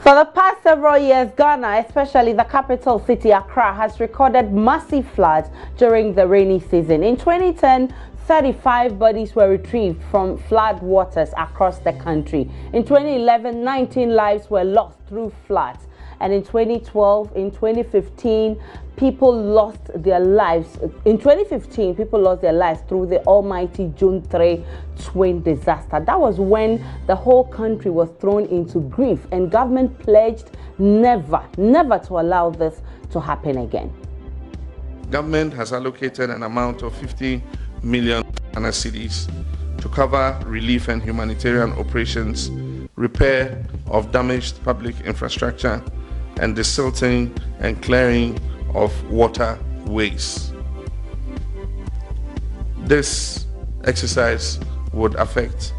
For the past several years, Ghana, especially the capital city Accra, has recorded massive floods during the rainy season. In 2010, 35 bodies were retrieved from flood waters across the country. In 2011, 19 lives were lost through floods. And in 2012, in 2015, people lost their lives. In 2015, people lost their lives through the almighty June 3 twin disaster. That was when the whole country was thrown into grief, and government pledged never to allow this to happen again. Government has allocated an amount of 50 million cedis to cover relief and humanitarian operations, repair of damaged public infrastructure, and the silting and clearing of waterways. This exercise would affect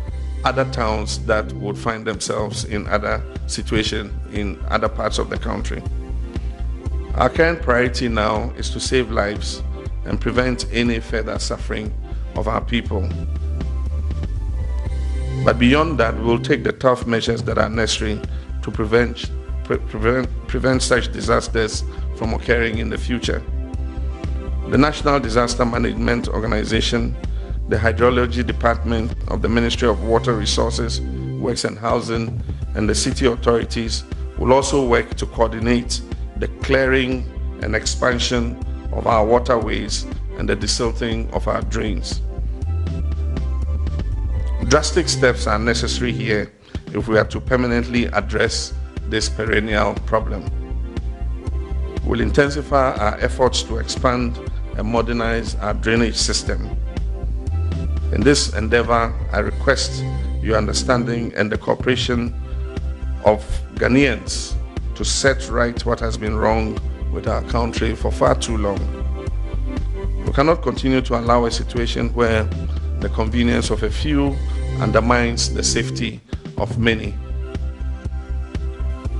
other towns that would find themselves in other situations in other parts of the country. Our current priority now is to save lives and prevent any further suffering of our people. But beyond that, we will take the tough measures that are necessary to prevent such disasters from occurring in the future. The National Disaster Management Organization, the Hydrology Department of the Ministry of Water Resources, Works and Housing, and the city authorities will also work to coordinate the clearing and expansion of our waterways and the desilting of our drains. Drastic steps are necessary here if we are to permanently address this perennial problem. We'll intensify our efforts to expand and modernize our drainage system. In this endeavor, I request your understanding and the cooperation of Ghanaians to set right what has been wrong with our country for far too long. We cannot continue to allow a situation where the convenience of a few undermines the safety of many.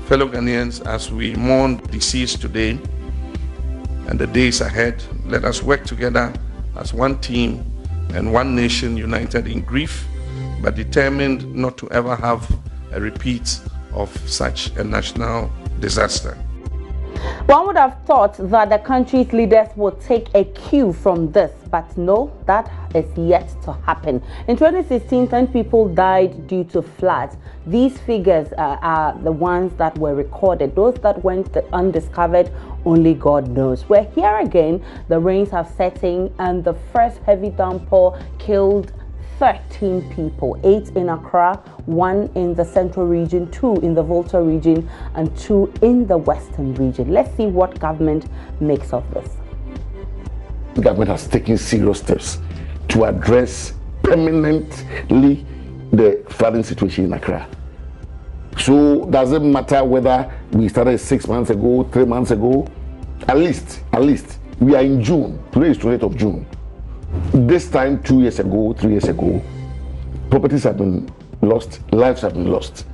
Fellow Ghanaians, as we mourn the deceased today and the days ahead, let us work together as one team and one nation, united in grief, but determined not to ever have a repeat of such a national disaster. One would have thought that the country's leaders would take a cue from this, but no, that is yet to happen. In 2016, 10 people died due to floods. These figures are the ones that were recorded. Those that went undiscovered, only God knows. We're here again. The rains have set in, and the first heavy downpour killed 13 people, 8 in Accra, 1 in the central region, 2 in the Volta region, and 2 in the western region. Let's see what government makes of this. The government has taken serious steps to address permanently the flooding situation in Accra. So doesn't matter whether we started 6 months ago, 3 months ago, at least we are in June. Today is 28th of June. This time 2 years ago, 3 years ago, properties have been lost, lives have been lost.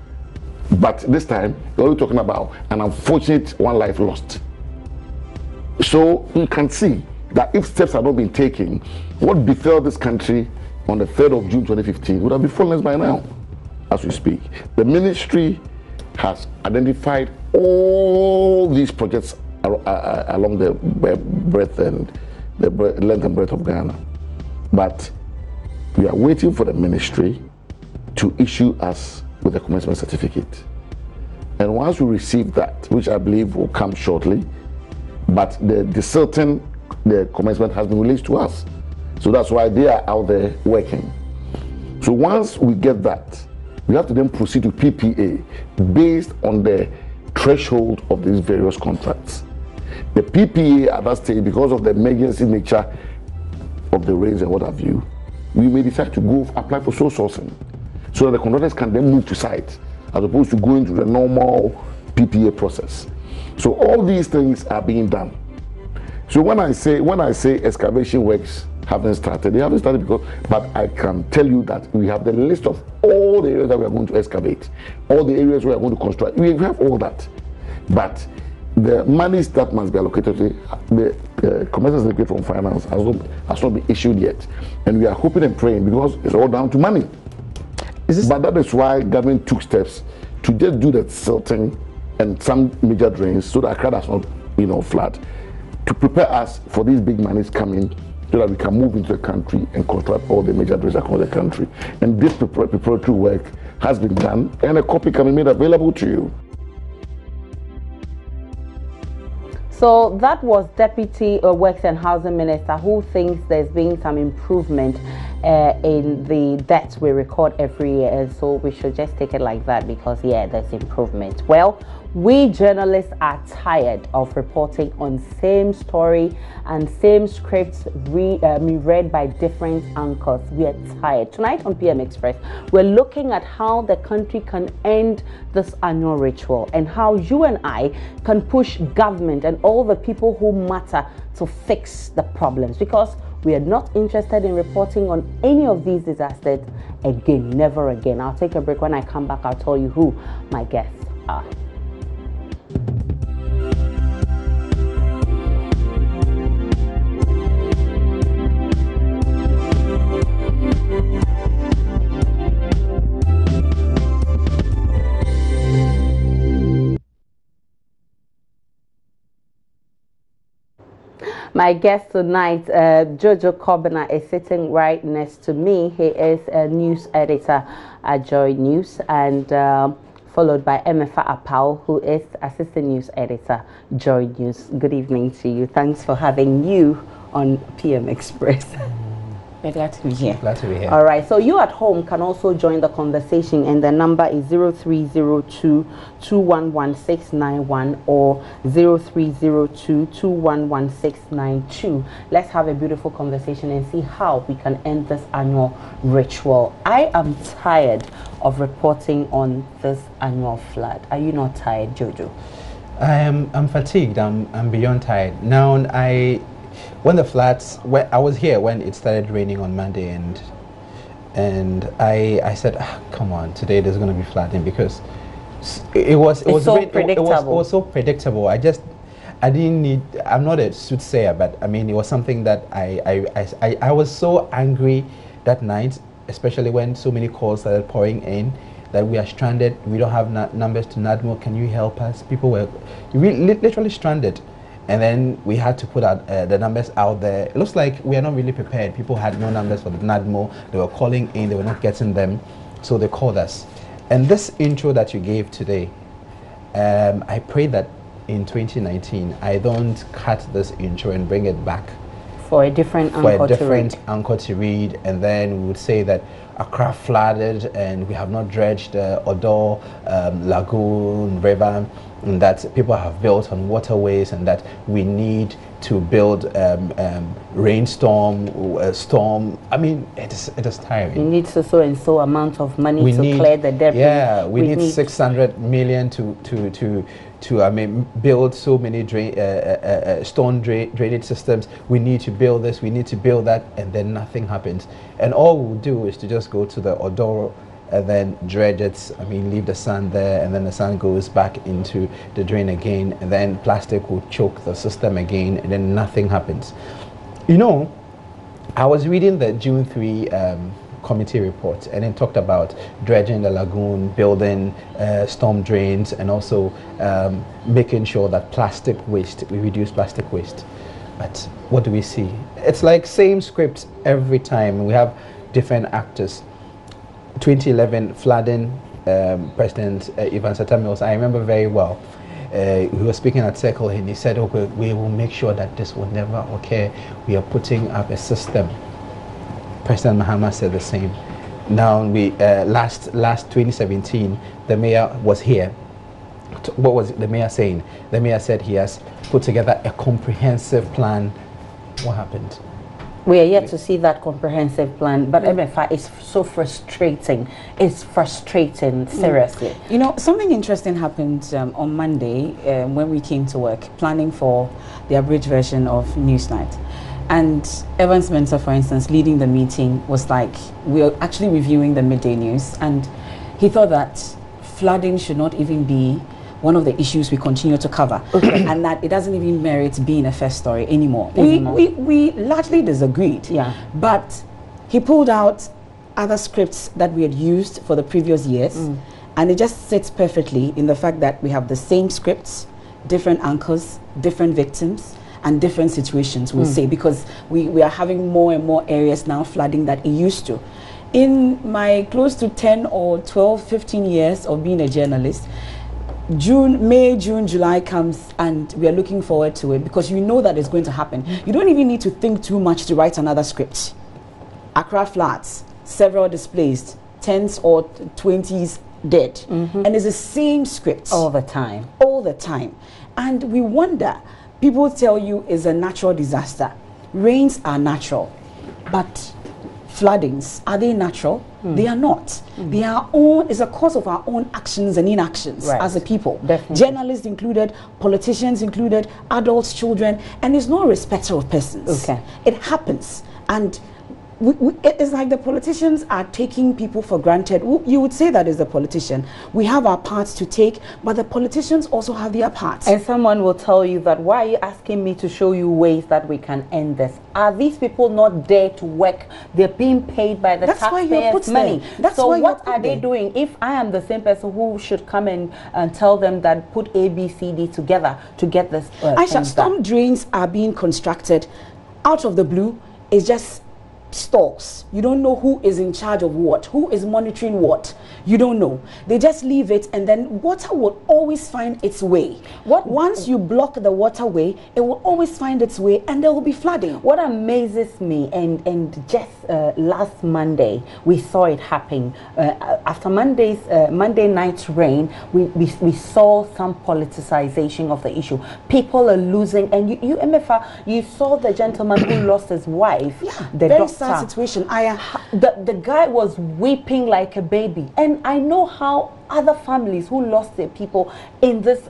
But this time we're only talking about an unfortunate one life lost. So you can see that if steps have not been taken, what befell this country on the 3rd of June 2015 would have befallen us by now, as we speak. The ministry has identified all these projects along the breadth and the length and breadth of Ghana. But we are waiting for the ministry to issue us with a commencement certificate. And once we receive that, which I believe will come shortly, but the commencement has been released to us. So that's why they are out there working. So once we get that, we have to then proceed to PPA based on the threshold of these various contracts. The PPA at that stage, because of the emergency nature of the rains and what have you, we may decide to go apply for sole sourcing so that the contractors can then move to site as opposed to going through the normal PPA process. So all these things are being done. So when I say excavation works haven't started, they haven't started but I can tell you that we have the list of all the areas that we are going to excavate, all the areas we are going to construct. We have all that. But the monies that must be allocated to the commencement certificate from finance has not been issued yet. And we are hoping and praying because it's all down to money. But that is why government took steps to just do that silting and some major drains so that Accra does not, flood, to prepare us for these big monies coming, so that we can move into the country and construct all the major drains across the country. And this preparatory work has been done, and a copy can be made available to you. So that was Deputy Works and Housing Minister, who thinks there's been some improvement in the deaths we record every year, and so we should just take it like that, because yeah, there's improvement. Well, we journalists are tired of reporting on same story and same scripts read by different anchors. We are tired. Tonight on PM Express, we're looking at how the country can end this annual ritual, and how you and I can push government and all the people who matter to fix the problems, because we are not interested in reporting on any of these disasters again, never again. I'll take a break. When I come back, I'll tell you who my guests are. My guest tonight, Jojo Kobina, is sitting right next to me. He is a news editor at JoyNews, and followed by Emefa Apau, who is assistant news editor, JoyNews. Good evening to you. Thanks for having you on PM Express. We're glad to be here. Glad to be here. All right. So you at home can also join the conversation, and the number is 0302-211691 or 0302-211692. Let's have a beautiful conversation and see how we can end this annual ritual. I am tired of reporting on this annual flood. Are you not tired, Jojo? I'm fatigued. I'm beyond tired. Now when the floods, I was here when it started raining on Monday, and I said, come on, today there's going to be flooding, because it was so predictable. It was so predictable. I didn't need. I'm not a soothsayer, but I mean, it was something that I was so angry that night, especially when so many calls started pouring in that we are stranded. We don't have numbers to NADMO. Can you help us? People were literally stranded. And then we had to put out the numbers out there. It looks like we are not really prepared. People had no numbers for the NADMO. They were calling in, they were not getting them. So they called us. And this intro that you gave today, I pray that in 2019, I don't cut this intro and bring it back. For a different anchor to read. And then we would say that Accra flooded and we have not dredged the Odo Lagoon River, and that people have built on waterways, and that we need to build rainstorm, storm. I mean, it is tiring. We need so and so amount of money to clear the debris. Yeah, we need 600 million to build so many stone drainage systems. We need to build this, we need to build that, and then nothing happens. And all we'll do is to just go to the Odoro and then dredge it, leave the sand there, and then the sand goes back into the drain again, and then plastic will choke the system again, and then nothing happens. You know, I was reading the June 3 committee report, and it talked about dredging the lagoon, building storm drains, and also making sure that we reduce plastic waste. But what do we see? It's like same script every time. We have different actors. 2011 flooding, President Ivan Sata-Mills, I remember very well. He was speaking at Circle and he said, okay, we will make sure that this will never occur. We are putting up a system. President Mahama said the same. Now, last 2017, the mayor was here. What was the mayor saying? The mayor said he has put together a comprehensive plan. What happened? We are yet to see that comprehensive plan, but MFI is so frustrating. It's frustrating, seriously. You know, something interesting happened on Monday when we came to work, planning for the abridged version of Newsnight. And Evans Mensah, for instance, leading the meeting, was like, we're actually reviewing the midday news, and he thought that flooding should not even be one of the issues we continue to cover, and that it doesn't even merit being a first story anymore. We largely disagreed, but he pulled out other scripts that we had used for the previous years And it just sits perfectly in the fact that we have the same scripts, different anchors, different victims, and different situations, we'll say, because we are having more and more areas now flooding that it used to. In my close to 10 or 12, 15 years of being a journalist, May, June, July comes and we are looking forward to it because you know that it's going to happen. You don't even need to think too much to write another script. Accra floods, several displaced, 10s or 20s dead. And it's the same script. All the time. All the time. And we wonder, people tell you it's a natural disaster. Rains are natural, but floodings, are they natural? They are not. They are it's a cause of our own actions and inactions as a people. Definitely. Journalists included, politicians included, adults, children, and it's no respecter of persons. Okay. It happens. And it's like the politicians are taking people for granted. You would say that as a politician. We have our parts to take, but the politicians also have their parts. And someone will tell you that, why are you asking me to show you ways that we can end this? Are these people not there to work? They're being paid by the taxpayers' money. So what are they doing? If I am the same person who should come in and tell them that put A, B, C, D together to get this Aisha, storm drains are being constructed out of the blue. It's just stalls. You don't know who is in charge of what, who is monitoring what. You don't know. They just leave it, and then water will always find its way. Once you block the waterway, it will always find its way, and there will be flooding. What amazes me, and just last Monday we saw it happen. After Monday night's rain, we saw some politicization of the issue. People are losing, and you MFA, you saw the gentleman who lost his wife. Yeah, the very doctor. sad situation. The guy was weeping like a baby, and I know how other families who lost their people in this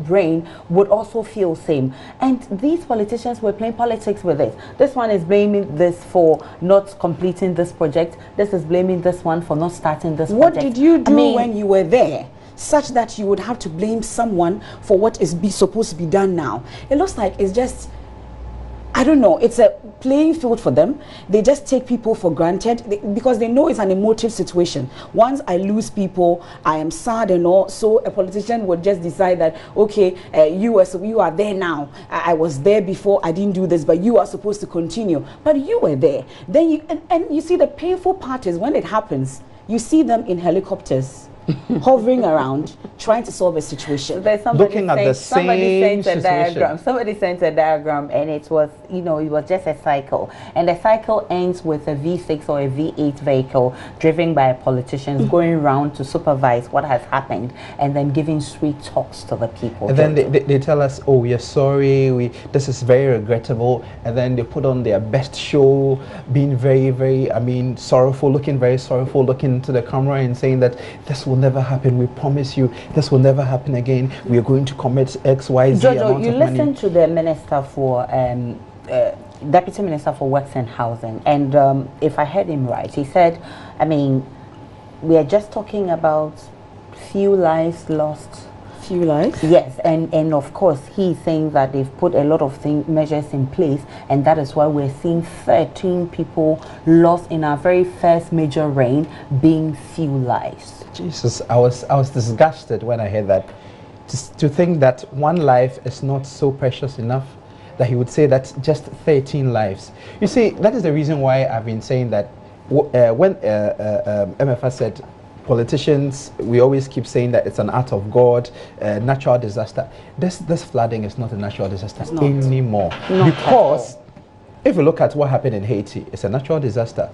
rain would also feel same. And these politicians were playing politics with it. This one is blaming this for not completing this project. This is blaming this one for not starting this project. What did you do when you were there, such that you would have to blame someone for what is supposed to be done now? It looks like it's just, I don't know, it's a playing field for them. They just take people for granted because they know it's an emotive situation. Once I lose people, I am sad and all, so a politician would just decide that, okay, you are there now. I was there before, I didn't do this, but you are supposed to continue. But you were there. Then and you see, the painful part is when it happens, you see them in helicopters hovering around trying to solve a situation. There's somebody sent a diagram, and it was, it was just a cycle, and the cycle ends with a V6 or a V8 vehicle driven by politicians going around to supervise what has happened and then giving sweet talks to the people. And then they tell us, oh, we are sorry, this is very regrettable, and then they put on their best show, being very, very, sorrowful, looking very sorrowful, looking into the camera and saying that this will never happen, we promise you, this will never happen again, we are going to commit X, Y, Z Jojo, amount you of money. listened to the Minister for Deputy Minister for Works and Housing, and if I heard him right, he said, we are just talking about few lives lost. Few lives? Yes, and of course he's saying that they've put a lot of measures in place, and that is why we're seeing 13 people lost in our very first major rain, being few lives. Jesus, I was disgusted when I heard that. To think that one life is not so precious enough that he would say that just 13 lives. You see, that is the reason why I've been saying that when MFA said politicians, we always keep saying that it's an act of God, natural disaster. This flooding is not a natural disaster anymore. Because if you look at what happened in Haiti, it's a natural disaster.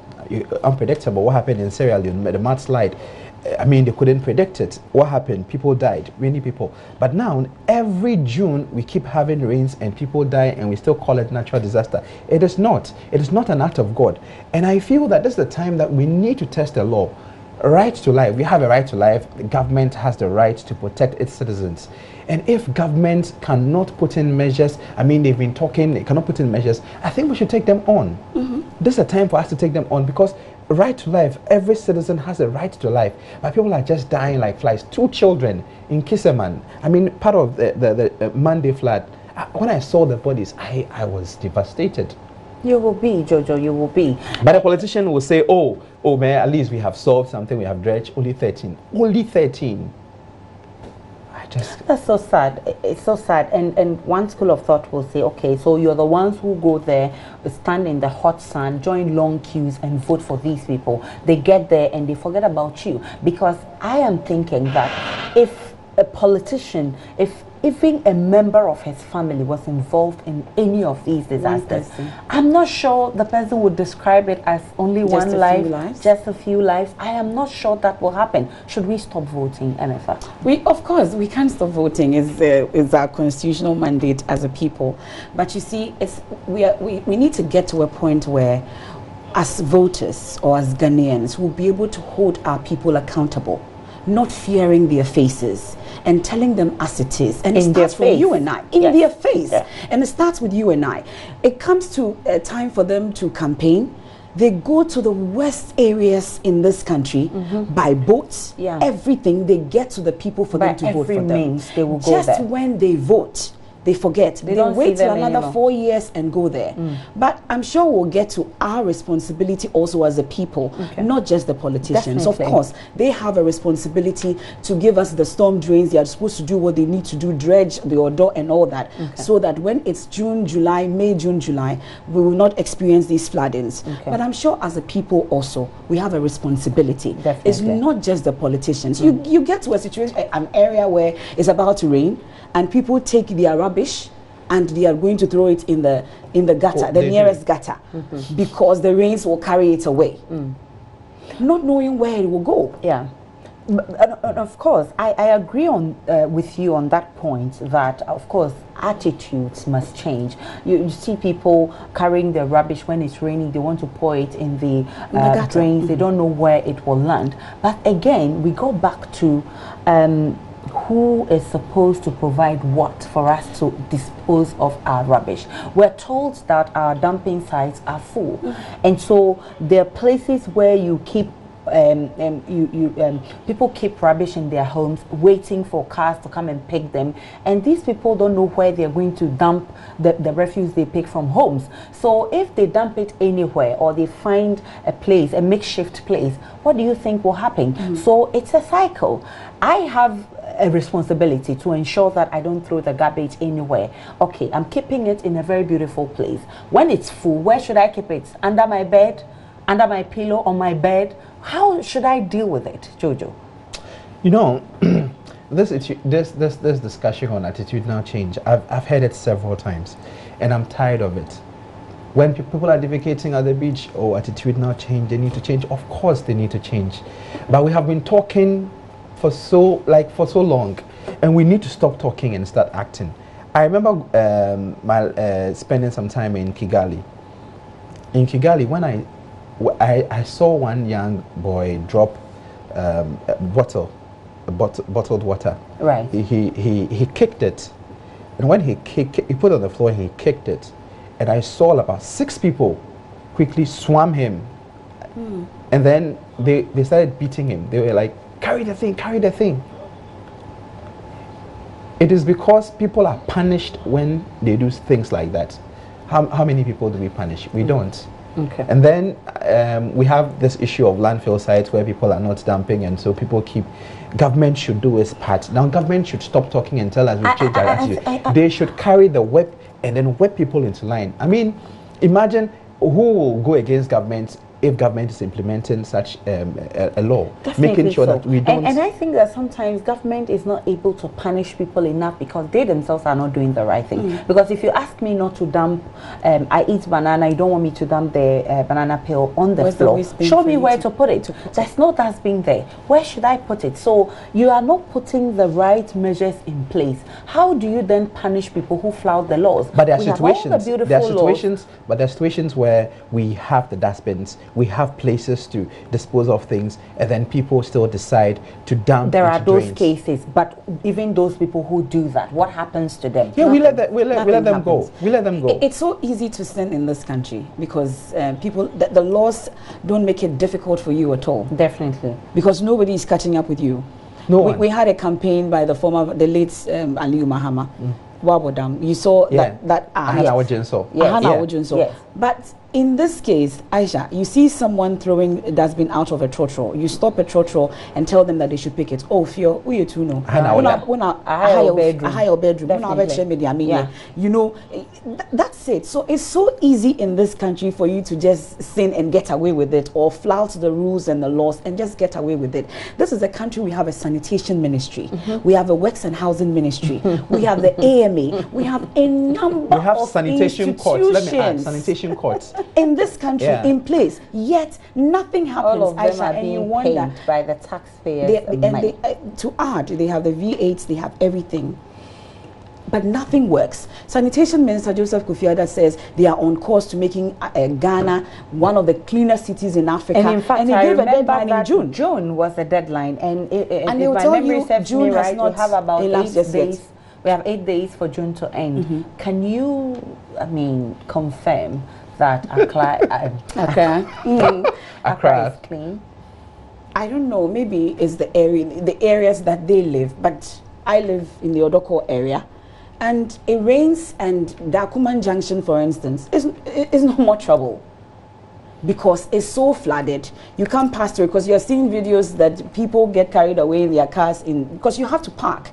Unpredictable. What happened in Sierra Leone, the mudslide, they couldn't predict it. What happened? People died, many people. But now, every June, we keep having rains and people die, and we still call it natural disaster. It is not. It is not an act of God. And I feel that this is the time that we need to test the law. Right to life. We have a right to life. The government has the right to protect its citizens. And if government cannot put in measures, they've been talking, they cannot put in measures, I think we should take them on. This is a time for us to take them on, because right to life, every citizen has a right to life. But people are just dying like flies. 2 children in Kiseman. Part of the Monday flood. When I saw the bodies, I was devastated. You will be, Jojo, you will be. But a politician will say, oh, man, at least we have solved something, we have dredged. Only 13. Only 13. That's so sad. It's so sad. And one school of thought will say, okay, so you're the ones who go there, stand in the hot sun, join long queues and vote for these people. They get there and they forget about you. Because I am thinking that if a politician, if even a member of his family was involved in any of these disasters, I'm not sure the person would describe it as only one life, just a few lives. I am not sure that will happen. Should we stop voting, MFA? Of course, we can't stop voting. It's our constitutional mandate as a people. But you see, we need to get to a point where, as voters or as Ghanaians, we'll be able to hold our people accountable, not fearing their faces, and telling them as it is. And it starts with you and I, in their face. Yeah. And it starts with you and I. It comes to a time for them to campaign. They go to the worst areas in this country by boats, everything. They get to the people for them to vote for them. Means they will go just there. When they vote, they forget. They don't wait till another anymore. 4 years and go there. But I'm sure we'll get to our responsibility also as a people, not just the politicians. Definitely. Of course, they have a responsibility to give us the storm drains. They are supposed to do what they need to do, dredge the Odo and all that, so that when it's June, July, May, June, July, we will not experience these floodings. But I'm sure as a people also, we have a responsibility. Definitely. It's not just the politicians. You get to a situation, an area where it's about to rain, and people take their rubbish and they are going to throw it in the gutter, the nearest gutter, because the rains will carry it away, not knowing where it will go. Yeah. And of course, I agree on with you on that point that, of course, attitudes must change. You see people carrying their rubbish when it's raining, they want to pour it in the drains, they don't know where it will land. But again, we go back to who is supposed to provide what for us to dispose of our rubbish. We're told that our dumping sites are full, and so there are places where you keep people keep rubbish in their homes, waiting for cars to come and pick them, and these people don't know where they're going to dump the refuse they pick from homes. So if they dump it anywhere, or they find a place, a makeshift place, what do you think will happen? So it's a cycle. I have a responsibility to ensure that I don't throw the garbage anywhere. Okay, I'm keeping it in a very beautiful place. When it's full, where should I keep it? Under my bed? Under my pillow? On my bed? How should I deal with it, Jojo? You know, this discussion on attitudinal change, I've heard it several times, and I'm tired of it. When people are defecating at the beach, oh, attitudinal change, they need to change. Of course they need to change. But we have been talking for so long, and we need to stop talking and start acting. I remember spending some time in Kigali. In Kigali, when I saw one young boy drop a bottled water. Right. He kicked it, and when he put it on the floor, he kicked it, and I saw about 6 people quickly swam him, and then they started beating him. They were like, carry the thing, carry the thing. It is because people are punished when they do things like that. How many people do we punish? We don't. Okay. And then we have this issue of landfill sites where people are not dumping, and so people keep. Government should do its part. Now government should stop talking and tell us we change our attitude. They should carry the whip and then whip people into line. I mean, imagine who will go against government if government is implementing such a law, making sure that we don't. And I think that sometimes government is not able to punish people enough because they themselves are not doing the right thing. Because if you ask me not to dump, I eat banana, you don't want me to dump the banana peel on the floor, show me where to put it. There's no dustbin there. Where should I put it? So you are not putting the right measures in place. How do you then punish people who flout the laws? But there are situations where we have the dustbins, we have places to dispose of things, and then people still decide to dump. There are those cases, but even those people who do that, what happens to them? Yeah, we let them go. We let them go. It's so easy to sin in this country because the laws don't make it difficult for you at all. Definitely, because nobody is catching up with you. We had a campaign by the late Aliyu Mahama. Wabodam. You saw that Yes. But in this case, Aisha, you see someone throwing dustbin out of a trotro. You stop a trotro and tell them that they should pick it. Oh, Fio, we too know. A higher bedroom. You know, that's it. So it's so easy in this country for you to just sin and get away with it, or flout the rules and the laws and just get away with it. This is a country, we have a sanitation ministry, we have a works and housing ministry, we have the AMA, we have a number of sanitation courts. Let me add sanitation courts in this country in place, yet nothing happens. All of them are being paid by the taxpayers. To add, they have the V8s, they have everything, but nothing works. Sanitation Minister Joseph Kofiada says they are on course to making Ghana one of the cleanest cities in Africa. And in fact, and he gave a deadline in June. June was the deadline, and if they will my tell memory you serves June me has right, not we have about 8 days. yet. We have 8 days for June to end. Can you, confirm that Accra is clean? I don't know. Maybe it's the areas that they live, but I live in the Odoko area, and it rains, and Dakuman Junction, for instance, is no more trouble because it's so flooded. You can't pass through because you're seeing videos that people get carried away in their cars because you have to park.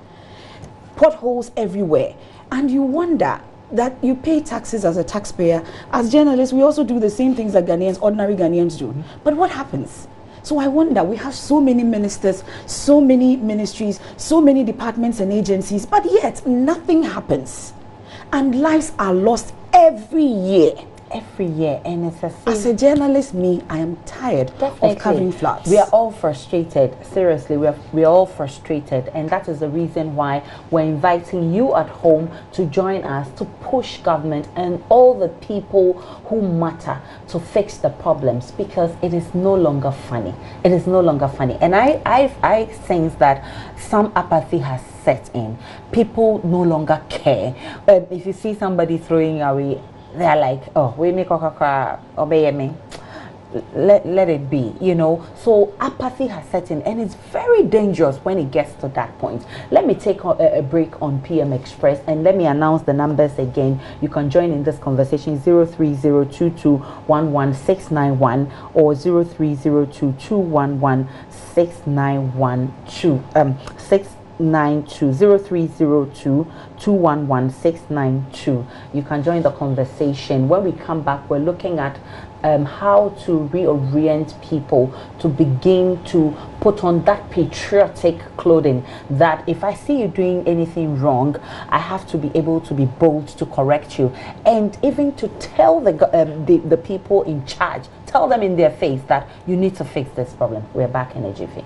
Potholes everywhere, and you wonder that you pay taxes as a taxpayer. As journalists, we also do the same things that ordinary Ghanaians do. But what happens? So I wonder, we have so many ministers, so many ministries, so many departments and agencies, but yet nothing happens. And lives are lost every year. And it's as a journalist, I am tired of covering floods. We are all frustrated. Seriously, we are all frustrated, and that is the reason why we're inviting you at home to join us to push government and all the people who matter to fix the problems, because it is no longer funny. It is no longer funny, and I sense that some apathy has set in. People no longer care. If you see somebody throwing away, they are like, oh, we make obey me. Let it be, So apathy has set in, and it's very dangerous when it gets to that point. Let me take a break on PM Express, and let me announce the numbers again. You can join in this conversation: 03022116912 or 03022116912. 03022111692. You can join the conversation. When we come back, we're looking at how to reorient people to begin to put on that patriotic clothing, that if I see you doing anything wrong, I have to be able to be bold to correct you, and even to tell the people in charge, tell them in their face that you need to fix this problem. We're back in a jiffy.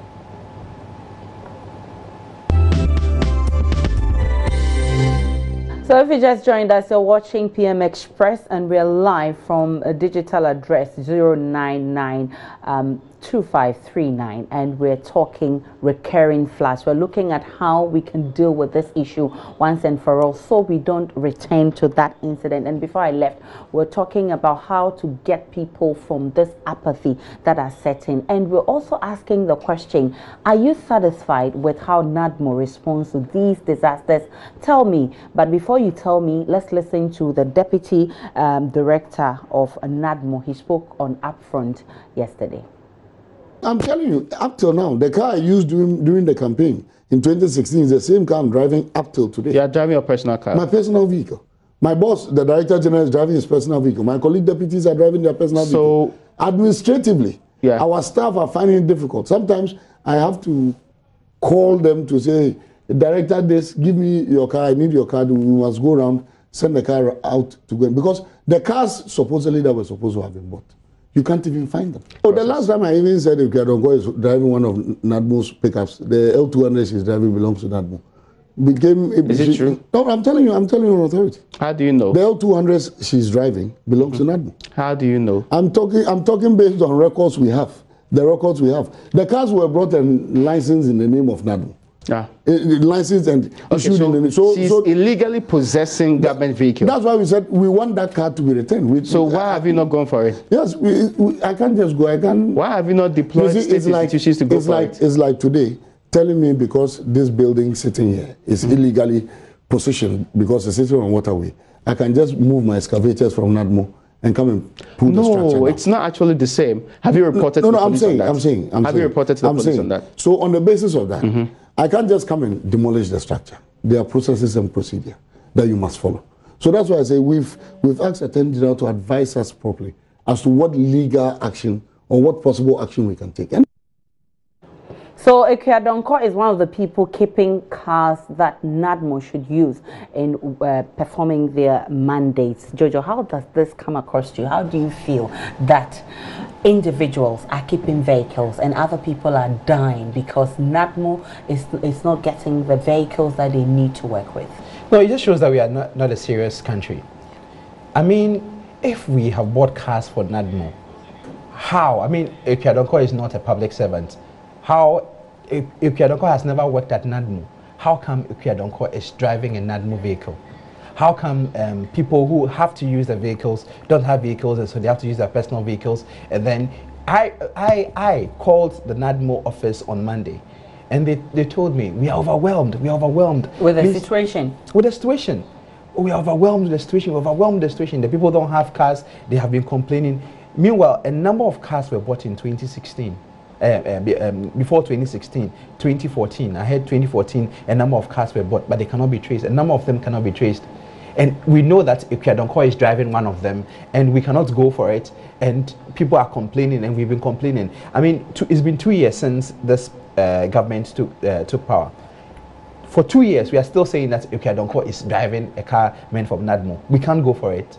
So if you just joined us, you're watching PM Express, and we're live from a digital address 0992539, and we're talking recurring floods. We're looking at how we can deal with this issue once and for all, so we don't return to that incident. And before I left, we're talking about how to get people from this apathy that are setting, and we're also asking the question: are you satisfied with how NADMO responds to these disasters? Tell me. But before you tell me, let's listen to the Deputy Director of NADMO. He spoke on Upfront yesterday. I'm telling you, up till now, the car I used during the campaign in 2016 is the same car I'm driving up till today. You are driving your personal car? My personal vehicle. My boss, the Director General, is driving his personal vehicle. My colleague deputies are driving their personal vehicle. administratively, our staff are finding it difficult. Sometimes I have to call them to say, Director, give me your car, I need your car, we must go around, send the car out to go in. Because the cars supposedly that were supposed to have been bought, you can't even find them. Oh, the last time I even said if Kiadongo is driving one of NADMO's pickups, the L200 she's driving belongs to NADMO. Is it true? No, I'm telling you on authority. How do you know? The L200 she's driving belongs to NADMO. How do you know? I'm talking based on records we have. The records we have. The cars were brought and licensed in the name of NADMO. Yeah. Licensed and issued in the name. So she's illegally possessing government vehicles. That's why we said we want that car to be returned. So why have you not gone for it? Yes, I can't just go. I can't. Why have you not deployed state institutions to go for it? It's like today telling me because this building sitting here is illegally position because it's sitting on waterway, I can just move my excavators from NADMO and come and pull the structure down. No, it's not actually the same. Have you reported to the police on that? Have you reported to the police on that? So on the basis of that, I can't just come and demolish the structure. There are processes and procedure that you must follow. So that's why I say we've asked Attorney General to advise us properly as to what legal action or what possible action we can take. So Ekuadonko is one of the people keeping cars that NADMO should use in performing their mandates. Jojo, how does this come across to you? How do you feel that individuals are keeping vehicles and other people are dying because NADMO is not getting the vehicles that they need to work with? No, it just shows that we are not a serious country. I mean, if we have bought cars for NADMO, how? I mean, Ekuadonko is not a public servant. How, if Ekuadonko has never worked at NADMO, how come Ekuadonko is driving a NADMO vehicle? How come people who have to use the vehicles don't have vehicles and so they have to use their personal vehicles? And then I called the NADMO office on Monday and they told me, we are overwhelmed. With the situation? With the situation. We are overwhelmed with the situation. The people don't have cars. They have been complaining. Meanwhile, a number of cars were bought in 2016. Before 2016, 2014, I heard 2014, a number of cars were bought, but they cannot be traced. A number of them cannot be traced. And we know that Ekuadonko is driving one of them, and we cannot go for it. And people are complaining, and we've been complaining. I mean, it's been 2 years since this government took power. For 2 years, we are still saying that Ekuadonko is driving a car meant for NADMO. We can't go for it.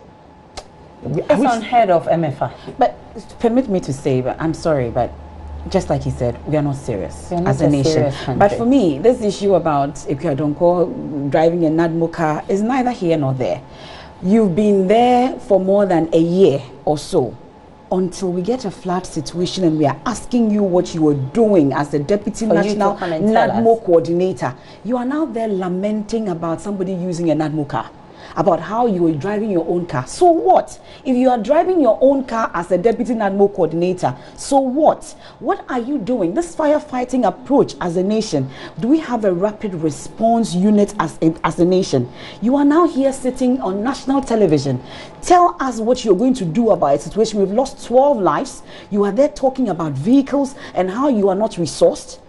It's unheard of, MFA. But permit me to say, but I'm sorry, but just like he said, we are not serious as a nation. But for me, this issue about Ekuadonko driving a NADMO car is neither here nor there. You've been there for more than a year or so until we get a flat situation and we are asking you what you were doing as the Deputy National NADMO Coordinator. You are now there lamenting about somebody using a NADMO car, about how you were driving your own car. So what? If you are driving your own car as a Deputy NADMO Coordinator, so what? What are you doing? This firefighting approach as a nation, do we have a rapid response unit as a nation? You are now here sitting on national television. Tell us what you're going to do about a situation. We've lost 12 lives. You are there talking about vehicles and how you are not resourced.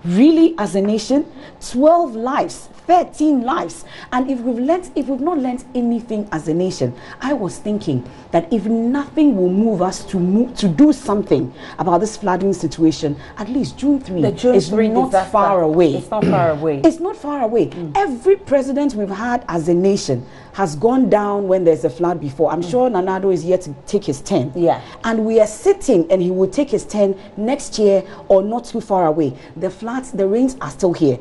Really, as a nation, 12 lives, 13 lives. And if we've not learned anything as a nation, I was thinking that if nothing will move us to do something about this flooding situation, at least June 3 is not far away. It's not far away. It's not far away. Every president we've had as a nation has gone down when there's a flood before. I'm sure Nanado is yet to take his turn. Yeah. And we are sitting and he will take his turn next year or not too far away. The floods, the rains are still here.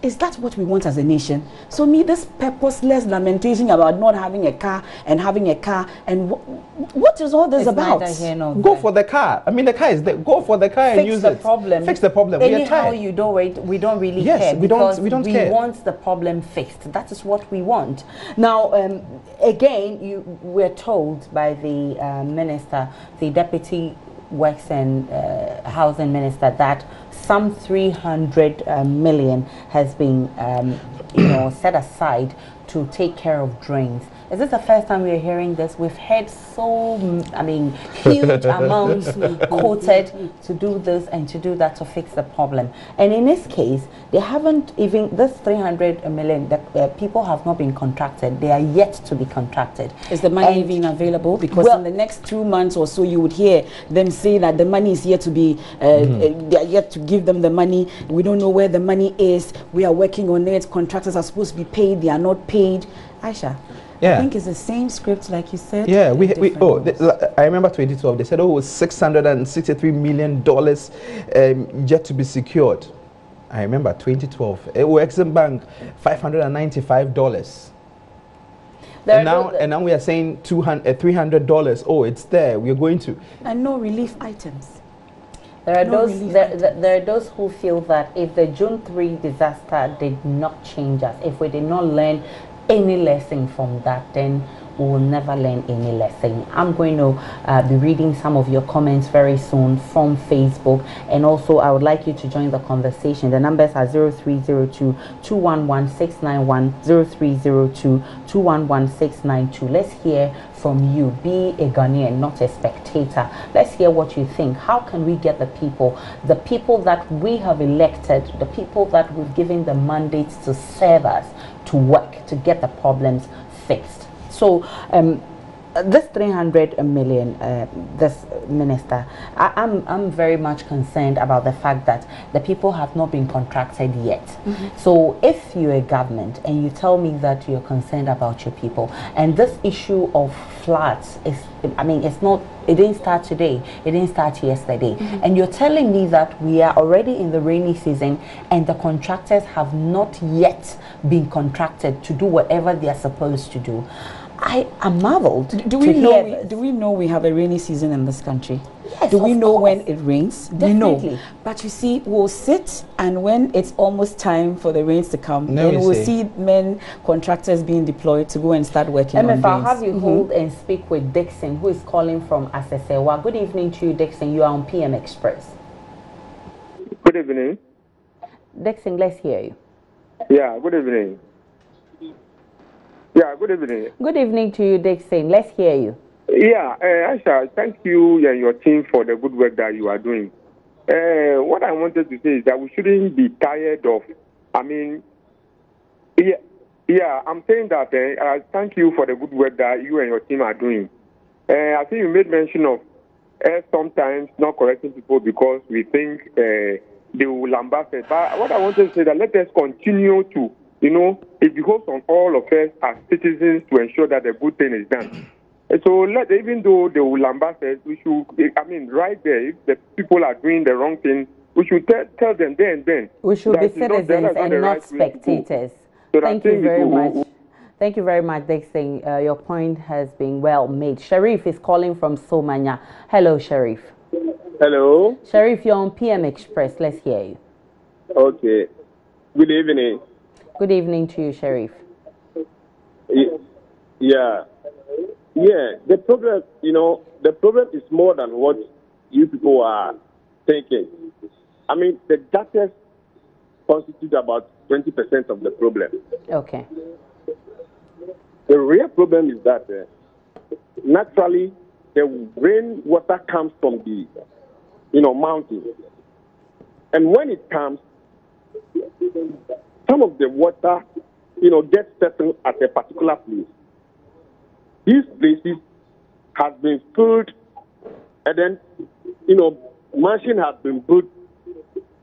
Is that what we want as a nation? So me, this purposeless lamentation about not having a car and having a car, and what is all this about? Go for the car. I mean, the car is there. Go for the car and use it. Fix the problem. Anyhow you do it, we don't really care. We don't care. We want the problem fixed. That is what we want. Now, again, we're told by the minister, the Deputy Works and Housing Minister, that some 300 million has been set aside to take care of drains. Is this the first time we're hearing this? We've heard huge amounts quoted to do this and to do that to fix the problem. And in this case, they haven't even, this 300 million, people have not been contracted. They are yet to be contracted. Is the money even available? Because in the next 2 months or so, you would hear them say that the money is yet to be, they are yet to give them the money. We don't know where the money is. We are working on it. Contractors are supposed to be paid. They are not paid. Aisha. Yeah. I think it's the same script like you said. Yeah, I remember 2012. They said, $663 million yet to be secured. I remember 2012. Exim Bank, $595. And now we are saying $300. Oh, it's there. We're going to. And no relief items. There are those who feel that if the June 3 disaster did not change us, if we did not learn any lesson from that, then we will never learn any lesson. I'm going to be reading some of your comments very soon from Facebook, and also I would like you to join the conversation. The numbers are 0302-211-691, 0302-211-692. Let's hear from you. Be a Ghanaian, not a spectator. Let's hear what you think. How can we get the people that we have elected, the people that we've given the mandates to serve us, to work, to get the problems fixed? So this 300 million, this minister, I'm very much concerned about the fact that the people have not been contracted yet. So if you're a government and you tell me that you're concerned about your people, and this issue of floods is, I mean, it didn't start today, it didn't start yesterday, and you're telling me that we are already in the rainy season and the contractors have not yet been contracted to do whatever they are supposed to do, I am marveled. Do we know we have a rainy season in this country? Yes, do we know when it rains? Definitely. We know. But you see, we'll sit, and when it's almost time for the rains to come, then we'll see contractors being deployed to go and start working on drains. I'll have you hold and speak with Dixon, who is calling from Asesewa. Good evening to you, Dixon. You are on PM Express. Good evening. Dixon, let's hear you. Yeah, good evening. Yeah, good evening. Good evening to you, Dixon. Let's hear you. Yeah, Aisha, thank you and your team for the good work that you are doing. What I wanted to say is that we shouldn't be tired of, I'm saying that thank you for the good work that you and your team are doing. I think you made mention of sometimes not correcting people because we think they will lambast it. But what I wanted to say is that let us continue to, it behoves on all of us as citizens to ensure that the good thing is done. So even though they will lambast us, we should, right there, if the people are doing the wrong thing, we should tell them there and then. We should be citizens and not spectators. So thank you very much. Thank you very much, Dixon. Your point has been well made. Sharif is calling from Somanya. Hello, Sharif. Hello. Sharif, you're on PM Express. Let's hear you. Okay. Good evening. Good evening to you, Sharif. Yeah. The problem, the problem is more than what you people are thinking. I mean, the gutters constitute about 20% of the problem. Okay. The real problem is that naturally the rainwater comes from the, mountains, and when it comes, some of the water, gets settled at a particular place. These places have been filled, and then, mansion has been built,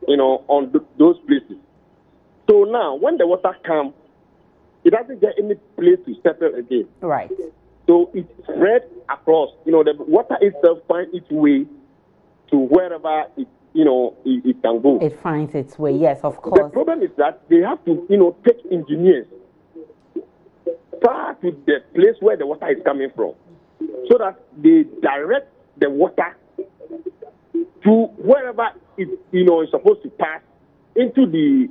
on those places. So now, when the water comes, it doesn't get any place to settle again. Right. So it spread across. The water itself finds its way to wherever it can go. It finds its way, yes, of course. The problem is that they have to, take engineers far to the place where the water is coming from, so that they direct the water to wherever it, is supposed to pass into the,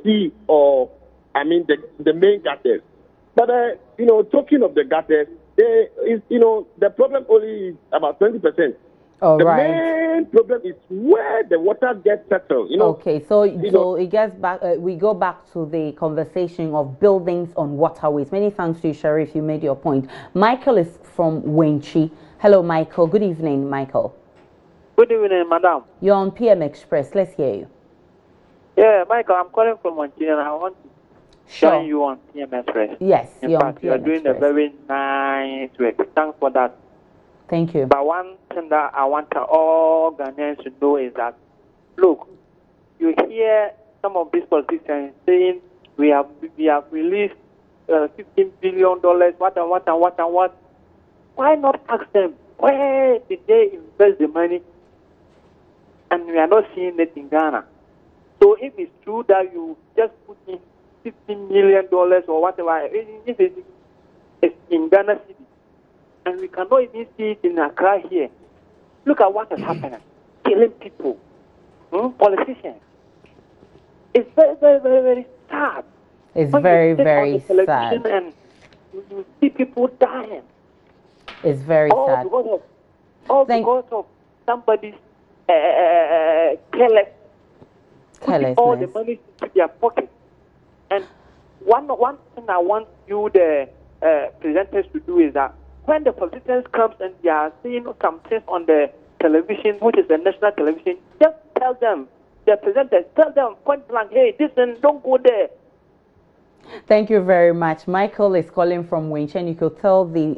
sea or, the main gutters. But, talking of the gutters, the problem only is about 20%. Oh, the right. main problem is where the water gets settled. Okay, so it gets back. We go back to the conversation of buildings on waterways. Many thanks to you, Sharif. You made your point. Michael is from Wenchi. Hello, Michael. Good evening, Michael. Good evening, madam. You're on PM Express. Let's hear you. Yeah, Michael, I'm calling from Wenchi, and I want to join you on PM Express. Yes, in fact, you're doing a very nice work. Thanks for that. Thank you. But one thing that I want all Ghanaians to know is that, look, you hear some of these politicians saying we have released $15 billion, what. Why not ask them where did they invest the money? And we are not seeing it in Ghana. So if it's true that you just put in $15 million or whatever, if it's in Ghana City, and we cannot even see it in Accra here. Look at what is happening. Killing people. Politicians. It's very, very, very, very sad. It's very, very sad. And you see people dying. It's very sad. Because of somebody's carelessness. Putting all the money into their pocket. And one thing I want you, the presenters, to do is that when the politicians come and they are seeing some things on the television, which is the national television, just tell them, the presenters, tell them point blank, hey, listen, don't go there. Thank you very much. Michael is calling from Winch, and you could tell the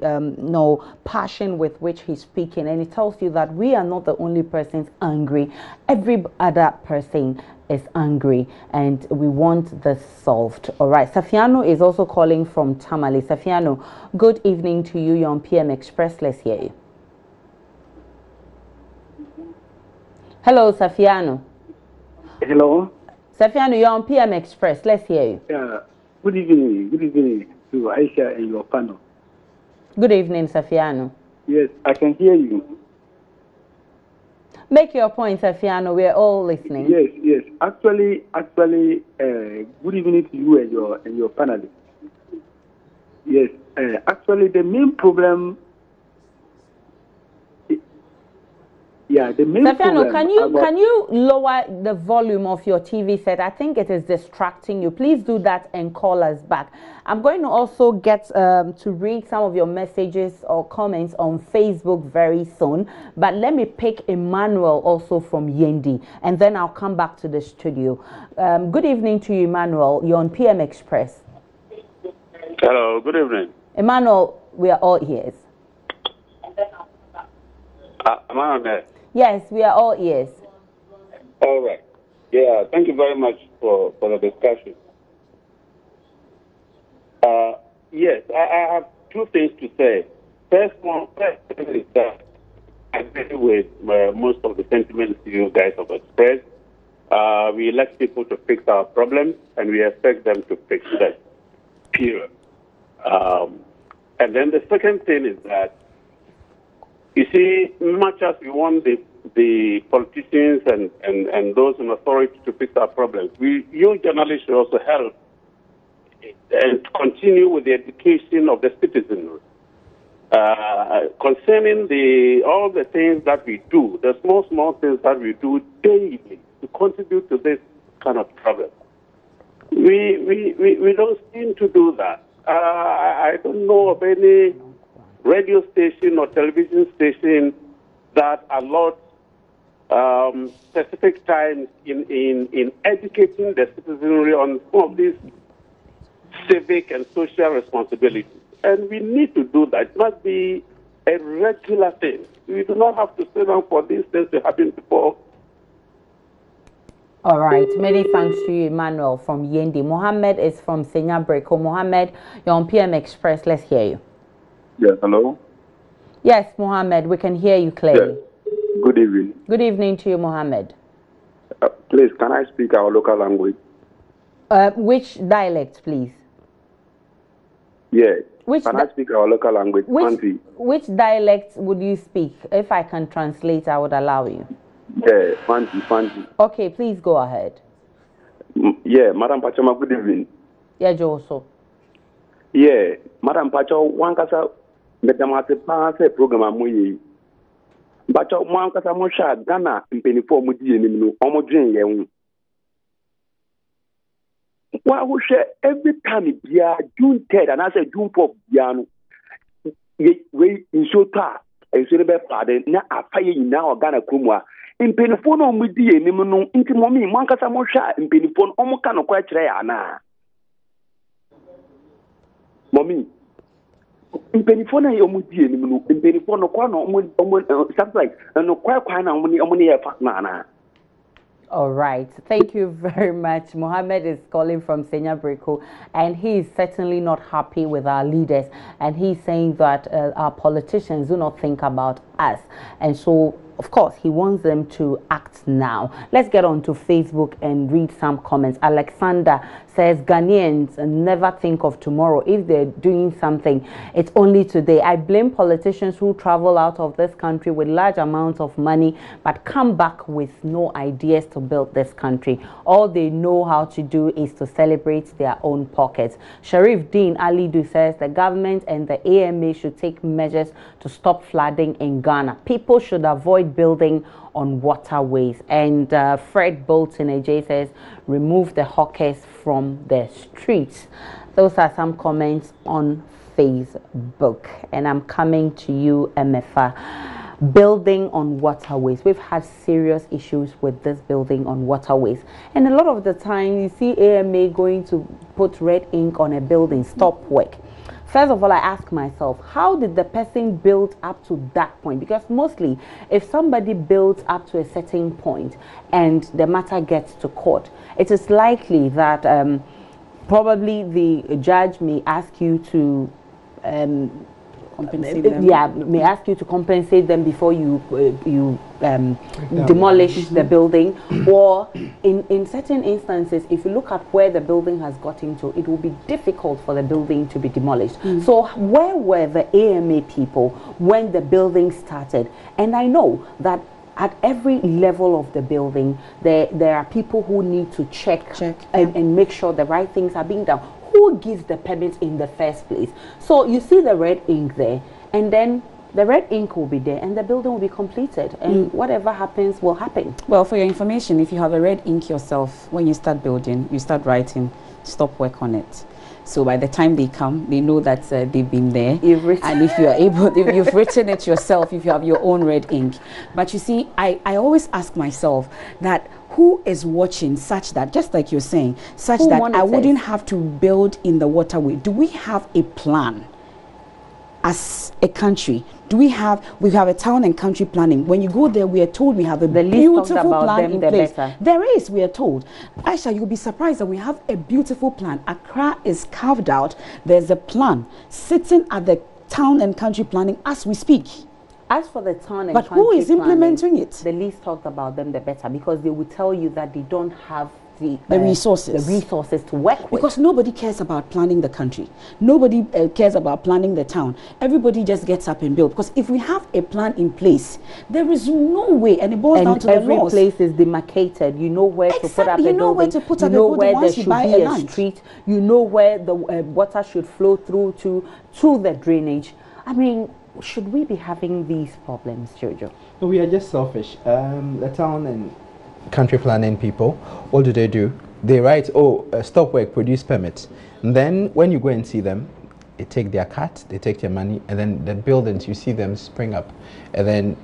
passion with which he's speaking, and it tells you that we are not the only persons angry. Every other person is angry, and we want this solved. All right. Safiano is also calling from Tamale. Safiano, good evening to you. You're on PM Express. Let's hear you. Hello, Safiano. Hello. Safiano, you're on PM Express. Let's hear you. Yeah. Good evening to Aisha and your panel. Good evening, Safiano. Yes, I can hear you. Make your point, Safiano. We're all listening. Yes. Actually, good evening to you and your panelists. Yes, actually, the main problem. Yeah, the main Safiano, problem. can you lower the volume of your TV set? I think it is distracting you. Please do that and call us back. I'm going to also get to read some of your messages or comments on Facebook very soon. But let me pick Emmanuel also from Yendi, and then I'll come back to the studio. Good evening to you, Emmanuel. You're on PM Express. Hello, good evening. Emmanuel, we are all ears. Am I on there? Yes, we are all ears. All right. Yeah, thank you very much for the discussion. Yes, I have two things to say. First thing is that I agree with most of the sentiments you guys have expressed. We elect people to fix our problems, and we expect them to fix them. Period. And then the second thing is that, you see, much as we want the politicians and those in authority to fix our problems, you journalists should also help and continue with the education of the citizenry concerning all the things that we do, the small things that we do daily to contribute to this kind of problem. We don't seem to do that. I don't know of any radio station or television station that allot specific times in educating the citizenry on some of these civic and social responsibilities. And we need to do that. It must be a regular thing. We do not have to sit down for these things to happen before. All right. Many thanks to you, Emmanuel from Yendi. Mohammed is from Senya Breko. Mohammed, you're on PM Express. Let's hear you. Yes, hello? Yes, Mohammed, we can hear you clearly. Yes. Good evening. Good evening to you, Mohammed. Please, can I speak our local language? Which dialect, please? Yes. Can I speak our local language? Which dialect would you speak? If I can translate, I would allow you. Yeah, Fanti. Okay, please go ahead. Yeah, Madam Pachama, good evening. Yeah, Joso. Yeah, Madam Pacho, one kasa, Metamate Pase program amuyi. Bacho, one kasa mosha, Ghana, impenifor mudi enimino, homogene yeun. Why we share every time it be June 3rd and I say June 4th, Piano. We in Shota, and Silver Father, now a fire now Ghana Kumwa. In Penifor, mudi enimino, into mommy, one kasa mosha, in Penifor, Omokano quite rare. Mommy, in Penifona, you would be in Penifona, something like no quite money. All right. Thank you very much. Mohammed is calling from Senya Breko, and he is certainly not happy with our leaders. And he's saying that our politicians do not think about us. And so, of course, he wants them to act now. Let's get on to Facebook and read some comments. Alexander says Ghanaians never think of tomorrow. If they're doing something, it's only today. I blame politicians who travel out of this country with large amounts of money but come back with no ideas to build this country. All they know how to do is to celebrate their own pockets. Sharif Dean Alidu says the government and the AMA should take measures to stop flooding in Ghana. People should avoid building on waterways. And Fred Bolton AJ says remove the hawkers from the streets. Those are some comments on Facebook. And I'm coming to you, MFA. Building on waterways. We've had serious issues with this building on waterways. And a lot of the time you see AMA going to put red ink on a building, stop work. First of all, I ask myself, how did the person build up to that point? Because mostly, if somebody builds up to a certain point and the matter gets to court, it is likely that probably the judge may ask you to compensate them. Yeah, may ask you to compensate them before you demolish the building. Or in certain instances, if you look at where the building has gotten to, it will be difficult for the building to be demolished. So where were the AMA people when the building started? And I know that at every level of the building, there are people who need to check and make sure the right things are being done. Who gives the permit in the first place? So you see the red ink there, and then the red ink will be there and the building will be completed, and whatever happens will happen. Well, for your information, if you have a red ink yourself, when you start building, you start writing, stop work on it. So by the time they come, they know that they've been there. And if you are able, if you've written it yourself, if you have your own red ink. But you see, I always ask myself that who is watching such that, just like you're saying, such that I wouldn't have to build in the waterway? Do we have a plan as a country? Do we have a town and country planning? When you go there, we are told we have a beautiful plan in place. There is, we are told. Aisha, you'll be surprised that we have a beautiful plan. Accra is carved out. There's a plan sitting at the town and country planning as we speak. As for the town and but who is implementing it? The least talked about them, the better, because they will tell you that they don't have the resources to work with. Because nobody cares about planning the country. Nobody cares about planning the town. Everybody just gets up and builds. Because if we have a plan in place, there is no way, and it boils down to the laws. Every place is demarcated. You know where to put up a building. You know where to put up a building. You know where there should be a street. You know where the water should flow through to the drainage. I mean, should we be having these problems, Jojo? No, we are just selfish. The town and country planning people, what do? They write, stop work, produce permits. And then when you go and see them, they take their cut, they take their money, and then the buildings, you see them spring up. And then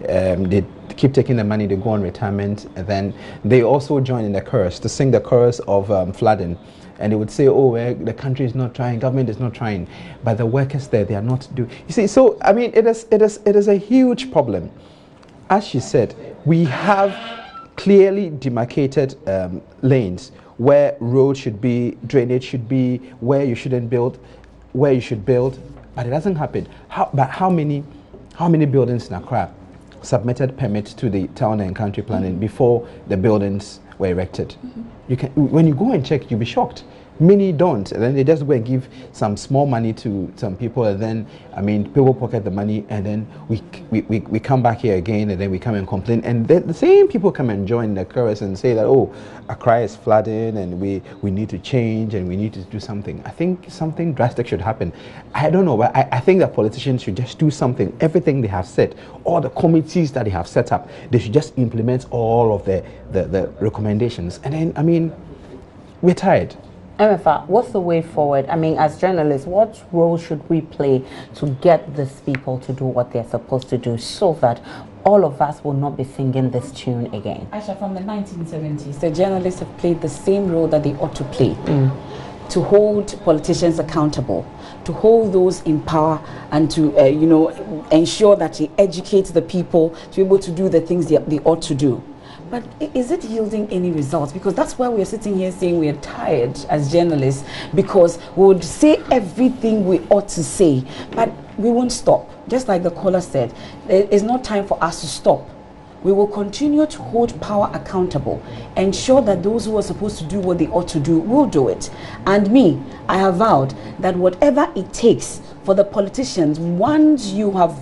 they keep taking the money, they go on retirement, and then they also join in the chorus, to sing the chorus of flooding. And they would say, the country is not trying, government is not trying, but the workers there, they are not doing. You see, so, I mean, it is a huge problem. As she said, we have clearly demarcated lanes where roads should be, drainage should be, where you shouldn't build, where you should build, but it doesn't happen. But how many buildings in Accra submitted permits to the town and country planning before the buildings were erected? When you go and check, you'll be shocked. Many don't, and then they just go and give some small money to some people, and then people pocket the money, and then we come back here again, and then we come and complain, and then the same people come and join the chorus and say that Accra is flooding, and we need to change, and we need to do something. I think something drastic should happen. I don't know, but I think that politicians should just do something. Everything they have said, all the committees that they have set up, they should just implement all of the recommendations, and then we're tired. MFA, what's the way forward? I mean, as journalists, what role should we play to get these people to do what they're supposed to do so that all of us will not be singing this tune again? Asha, from the 1970s, the journalists have played the same role that they ought to play. To hold politicians accountable, to hold those in power, and to ensure that they educate the people to be able to do the things they ought to do. But is it yielding any results? Because that's why we're sitting here saying we're tired as journalists, because we would say everything we ought to say, but we won't stop. Just like the caller said, it's not time for us to stop. we will continue to hold power accountable, ensure that those who are supposed to do what they ought to do will do it. And me, I have vowed that whatever it takes for the politicians, once you have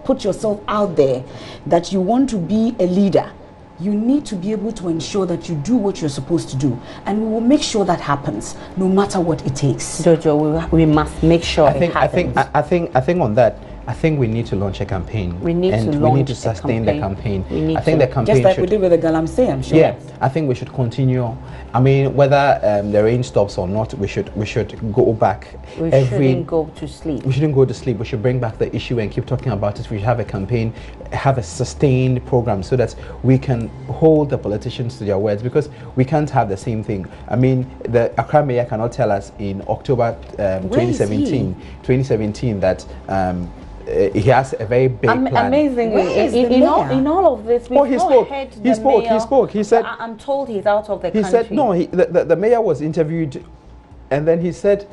put yourself out there that you want to be a leader, you need to be able to ensure that you do what you're supposed to do, and we will make sure that happens, no matter what it takes. Jojo, we must make sure it happens. I think on that, I think we need to launch a campaign. We need to sustain the campaign. I think the campaign just like we did with the Galamsey, I'm sure. Yeah, I think we should continue. I mean, whether the rain stops or not, we should go back. We shouldn't go to sleep. We shouldn't go to sleep. We should bring back the issue and keep talking about it. We should have a campaign, have a sustained program, so that we can hold the politicians to their words, because we can't have the same thing. I mean, the Accra mayor cannot tell us in October 2017 that he has a very big plan. Amazingly, in all of this, he spoke. He said, I'm told he's out of the country. He said, no, the mayor was interviewed, and then he said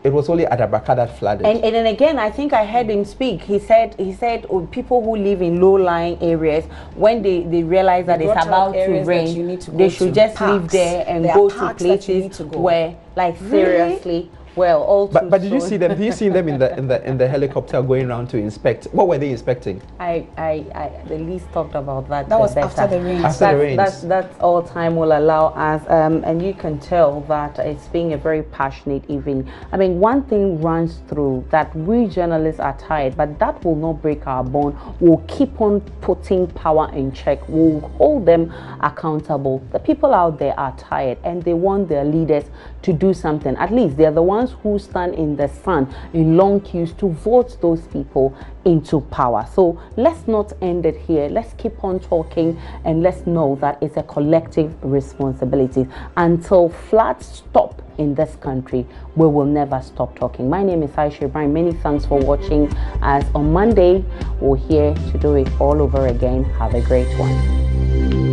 it was only Adabaka that flooded. And then again, I think I heard him speak. He said people who live in low-lying areas, when they realize that it's about to rain, they should just live there and go to places where, like, seriously. Well, but did you see them? Did you see them in the helicopter going around to inspect? What were they inspecting? I the least talked about that. That was after the rain. That's all time will allow us, and you can tell that it's being a very passionate evening. I mean, one thing runs through that: we journalists are tired, but that will not break our bond. We'll keep on putting power in check. We'll hold them accountable. The people out there are tired, and they want their leaders to do something. At least they're the ones who stand in the sun in long queues to vote those people into power. So let's not end it here. Let's keep on talking, and let's know that it's a collective responsibility. Until floods stop in this country, we will never stop talking. My name is Aisha Ibrahim. Many thanks for watching. As on Monday, we're here to do it all over again. Have a great one.